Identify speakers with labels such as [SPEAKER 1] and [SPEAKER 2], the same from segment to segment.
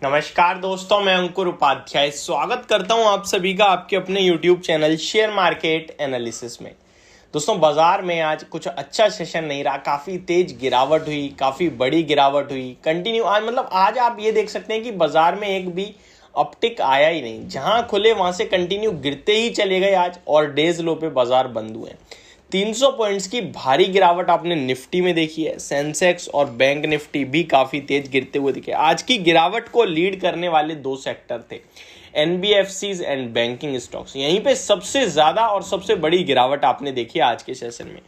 [SPEAKER 1] नमस्कार दोस्तों, मैं अंकुर उपाध्याय स्वागत करता हूं आप सभी का आपके अपने YouTube channel share market analysis में। दोस्तों, बाजार में आज कुछ अच्छा सेशन नहीं रहा, काफ़ी तेज गिरावट हुई, काफ़ी बड़ी गिरावट हुई कंटिन्यू। आज आप ये देख सकते हैं कि बाजार में एक भी अपटिक आया ही नहीं, जहां खुले वहां से कंटिन्यू गिरते ही चले गए आज, और डेज लो पे बाजार बंद हुए। 300 पॉइंट्स की भारी गिरावट आपने निफ्टी में देखी है। सेंसेक्स और बैंक निफ्टी भी काफी तेज गिरते हुए दिखे। आज की गिरावट को लीड करने वाले दो सेक्टर थे, एनबीएफसीज एंड बैंकिंग स्टॉक्स। यहीं पे सबसे ज्यादा और सबसे बड़ी गिरावट आपने देखी आज के सेशन में।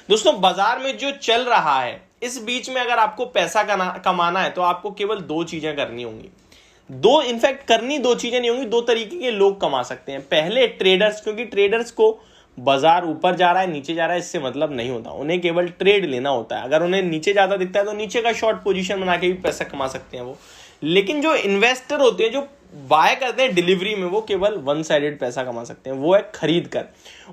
[SPEAKER 1] दोस्तों, बाजार में जो चल रहा है, इस बीच में अगर आपको पैसा कमाना है तो आपको केवल दो चीजें करनी होंगी। दो चीजें नहीं होंगी, दो तरीके के लोग कमा सकते हैं। पहले ट्रेडर्स, क्योंकि ट्रेडर्स को बाजार ऊपर जा रहा है नीचे जा रहा है इससे मतलब नहीं होता, उन्हें केवल ट्रेड लेना होता है। अगर उन्हें नीचे ज्यादा दिखता है तो नीचे का शॉर्ट पोजीशन बना के भी पैसा कमा सकते हैं वो। लेकिन जो इन्वेस्टर होते हैं, जो बाय करते हैं डिलीवरी में, वो केवल वन साइडेड पैसा कमा सकते हैं, वो है खरीद कर।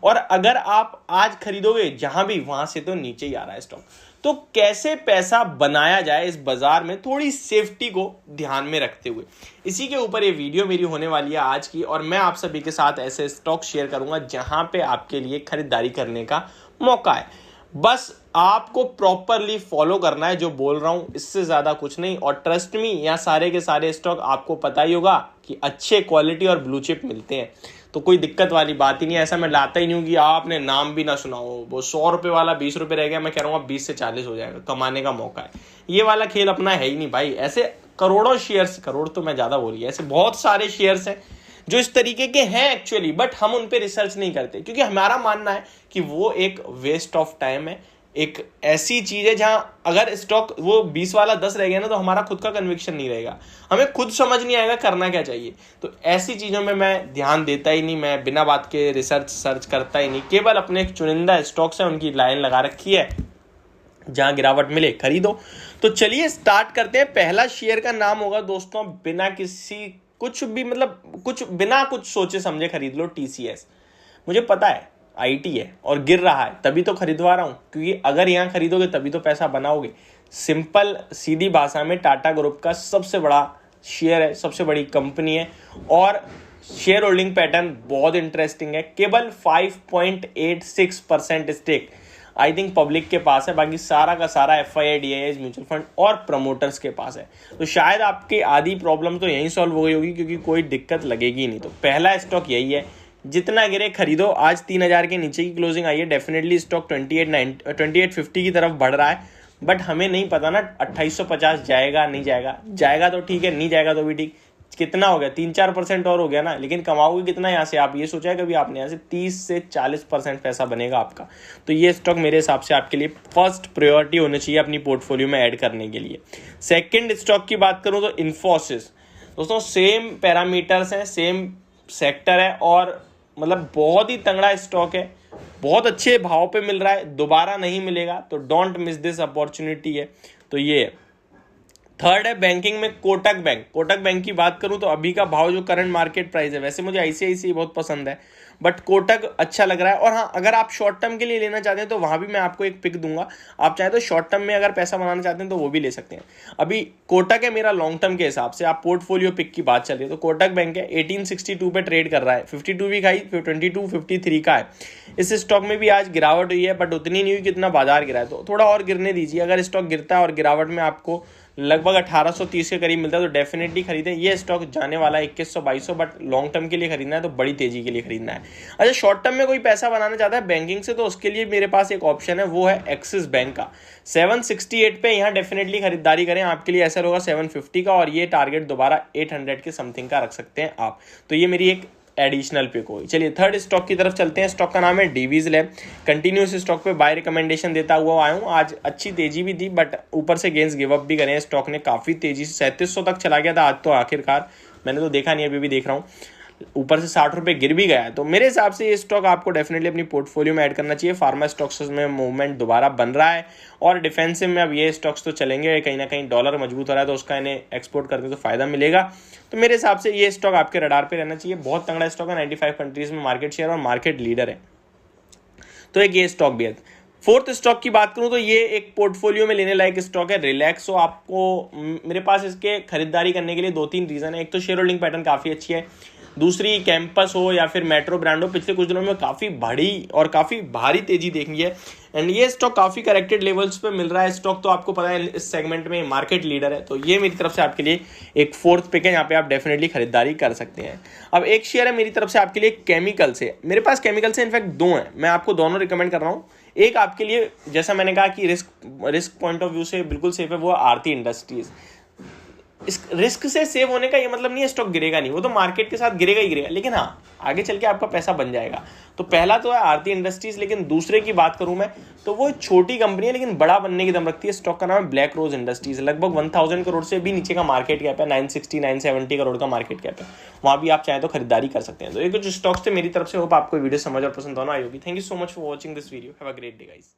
[SPEAKER 1] और अगर आप आज खरीदोगे जहां भी, वहां से तो नीचे ही आ रहा है स्टॉक। तो कैसे पैसा बनाया जाए इस बाजार में, थोड़ी सेफ्टी को ध्यान में रखते हुए, इसी के ऊपर ये वीडियो मेरी होने वाली है आज की। और मैं आप सभी के साथ ऐसे स्टॉक शेयर करूंगा जहां पे आपके लिए खरीदारी करने का मौका है। बस आपको प्रॉपरली फॉलो करना है जो बोल रहा हूं, इससे ज्यादा कुछ नहीं। और ट्रस्ट मी, यहाँ सारे के सारे स्टॉक आपको पता ही होगा कि अच्छे क्वालिटी और ब्लू चिप मिलते हैं, तो कोई दिक्कत वाली बात ही नहीं है। ऐसा मैं लाता ही नहीं हूँ कि आपने नाम भी ना सुना हो। वो 100 रुपए वाला 20 रुपए रह गया, मैं कह रहा हूँ 20 से 40 हो जाएगा, कमाने का मौका है। ये वाला खेल अपना है ही नहीं भाई। ऐसे करोड़ों शेयर्स, करोड़ तो मैं ज्यादा बोल गया, ऐसे बहुत सारे शेयर्स हैं जो इस तरीके के हैं एक्चुअली, बट हम उन पे रिसर्च नहीं करते, क्योंकि हमारा मानना है कि वो एक वेस्ट ऑफ टाइम है। एक ऐसी चीज है जहां अगर स्टॉक वो 20 वाला 10 रह गया ना, तो हमारा खुद का कन्विक्शन नहीं रहेगा, हमें खुद समझ नहीं आएगा करना क्या चाहिए। तो ऐसी चीजों में मैं ध्यान देता ही नहीं, मैं बिना बात के रिसर्च सर्च करता ही नहीं। केवल अपने चुनिंदा स्टॉक्स हैं, उनकी लाइन लगा रखी है, जहां गिरावट मिले खरीदो। तो चलिए स्टार्ट करते हैं। पहला शेयर का नाम होगा दोस्तों, बिना किसी कुछ बिना कुछ सोचे समझे खरीद लो, टीसीएस। मुझे पता है आईटी है और गिर रहा है, तभी तो खरीदवा रहा हूं, क्योंकि अगर यहां खरीदोगे तभी तो पैसा बनाओगे। सिंपल सीधी भाषा में टाटा ग्रुप का सबसे बड़ा शेयर है, सबसे बड़ी कंपनी है, और शेयर होल्डिंग पैटर्न बहुत इंटरेस्टिंग है। केवल 5.86% स्टेक आई थिंक पब्लिक के पास है, बाकी सारा का सारा FII म्यूचुअल फंड और प्रमोटर्स के पास है। तो शायद आपकी आधी प्रॉब्लम तो यहीं सॉल्व हो गई होगी, क्योंकि कोई दिक्कत लगेगी नहीं। तो पहला स्टॉक यही है, जितना गिरे खरीदो। आज 3000 के नीचे की क्लोजिंग आई है, डेफिनेटली स्टॉक 2850 की तरफ बढ़ रहा है, बट हमें नहीं पता ना 2850 जाएगा नहीं जाएगा। जाएगा तो ठीक है, नहीं जाएगा तो भी ठीक। कितना हो गया, 3-4% और हो गया ना, लेकिन कमाओगे कितना यहाँ से? आप ये सोचा है कभी आपने? यहाँ से 30 से 40% पैसा बनेगा आपका। तो ये स्टॉक मेरे हिसाब से आपके लिए फर्स्ट प्रायोरिटी होनी चाहिए अपनी पोर्टफोलियो में ऐड करने के लिए। सेकंड स्टॉक की बात करूँ तो इन्फोसिस। दोस्तों, सेम पैरामीटर्स हैं, सेम सेक्टर है, और मतलब बहुत ही तगड़ा स्टॉक है, बहुत अच्छे भाव पे मिल रहा है, दोबारा नहीं मिलेगा, तो डोंट मिस दिस अपॉर्चुनिटी है। तो ये थर्ड है बैंकिंग में कोटक बैंक। कोटक बैंक की बात करूं तो अभी का भाव जो करंट मार्केट प्राइस है, वैसे मुझे ICICI बहुत पसंद है, बट कोटक अच्छा लग रहा है। और हाँ, अगर आप शॉर्ट टर्म के लिए लेना चाहते हैं तो वहां भी मैं आपको एक पिक दूंगा। आप चाहे तो शॉर्ट टर्म में अगर पैसा बनाना चाहते हैं तो वो भी ले सकते हैं। अभी कोटक है मेरा लॉन्ग टर्म के हिसाब से। आप पोर्टफोलियो पिक की बात चल रही है तो कोटक बैंक है, 1862 पे ट्रेड कर रहा है, 52 भी खाई, 2253 का है। इस स्टॉक में भी आज गिरावट हुई है, बट उतनी नहीं हुई कितना बाजार गिरा है, तो थोड़ा और गिरने दीजिए। अगर स्टॉक गिरता है और गिरावट में आपको लगभग 1830 के करीब मिलता है तो डेफिनेटली खरीदें। ये स्टॉक जाने वाला है 2100-2200, बट लॉन्ग टर्म के लिए खरीदना है तो बड़ी तेजी के लिए खरीदना है। अच्छा, शॉर्ट टर्म में कोई पैसा बनाना चाहता है बैंकिंग से, तो उसके लिए मेरे पास एक ऑप्शन है, वो है एक्सिस बैंक का। 768 पे यहाँ डेफिनेटली खरीदारी करें, आपके लिए ऐसा होगा 750 का, और ये टारगेट दोबारा 800 के समथिंग का रख सकते हैं आप। तो ये मेरी एक एडिशनल पिक होगी। चलिए थर्ड स्टॉक की तरफ चलते हैं। स्टॉक का नाम है डीवीज लैब। कंटिन्यूस स्टॉक पे बाय रिकमेंडेशन देता हुआ आया हूँ। आज अच्छी तेजी भी थी, बट ऊपर से गेंस गिव अप भी करे। स्टॉक ने काफी तेजी से 3700 तक चला गया था आज, तो आखिरकार मैंने तो देखा नहीं, अभी भी देख रहा हूँ, ऊपर से 60 रुपए गिर भी गया है। तो मेरे हिसाब से ये स्टॉक आपको डेफिनेटली अपनी पोर्टफोलियो में ऐड करना चाहिए। फार्मा स्टॉक्स में मूवमेंट दोबारा बन रहा है, और डिफेंसिव में अब ये स्टॉक्स तो चलेंगे, कहीं ना कहीं डॉलर मजबूत हो रहा है तो उसका इन्हें एक्सपोर्ट करने तो फायदा मिलेगा। तो मेरे हिसाब से ये स्टॉक आपके रडार पे रहना चाहिए। बहुत तगड़ा स्टॉक है, 95 कंट्रीज में मार्केट शेयर और मार्केट लीडर है, तो एक ये स्टॉक भी है। फोर्थ स्टॉक की बात करूं तो ये एक पोर्टफोलियो में लेने लायक स्टॉक है, रिलैक्सो। आपको मेरे पास इसके खरीदारी करने के लिए 2-3 रीजन है। एक तो शेयर होल्डिंग पैटर्न काफी अच्छी है, दूसरी कैंपस हो या फिर मेट्रो ब्रांड हो, पिछले कुछ दिनों में काफी बड़ी और काफी भारी तेजी देखी है एंड ये स्टॉक काफी करेक्टेड लेवल्स पे मिल रहा है। स्टॉक तो आपको पता है इस सेगमेंट में मार्केट लीडर है, तो ये मेरी तरफ से आपके लिए एक फोर्थ पिक है, यहाँ पे आप डेफिनेटली खरीदारी कर सकते हैं। अब एक शेयर है मेरी तरफ से आपके लिए केमिकल से। मेरे पास केमिकल से इनफैक्ट 2 हैं, मैं आपको दोनों रिकमेंड कर रहा हूँ। एक आपके लिए, जैसा मैंने कहा कि रिस्क पॉइंट ऑफ व्यू से बिल्कुल सेफ है, वो आरती इंडस्ट्रीज। इस रिस्क से सेव होने का ये मतलब नहीं है स्टॉक गिरेगा नहीं, वो तो मार्केट के साथ गिरेगा ही गिरेगा, लेकिन हाँ आगे चल के आपका पैसा बन जाएगा। तो पहला तो है आरती इंडस्ट्रीज, लेकिन दूसरे की बात करूं मैं तो वो छोटी कंपनी है लेकिन बड़ा बनने की दम रखती है। स्टॉक का नाम है ब्लैक रोज इंडस्ट्रीज। लगभग 1000 करोड़ से भी नीचे का मार्केट कैप है, 960-970 करोड़ का मार्केट कैप है। वहां भी आप चाहें तो खरीदारी कर सकते हैं। तो ये कुछ स्टॉक्स थे मेरी तरफ से। होप आपको वीडियो समझ और पसंद होना आई होगी। Thank you so much for watching this video. Have a great day guys.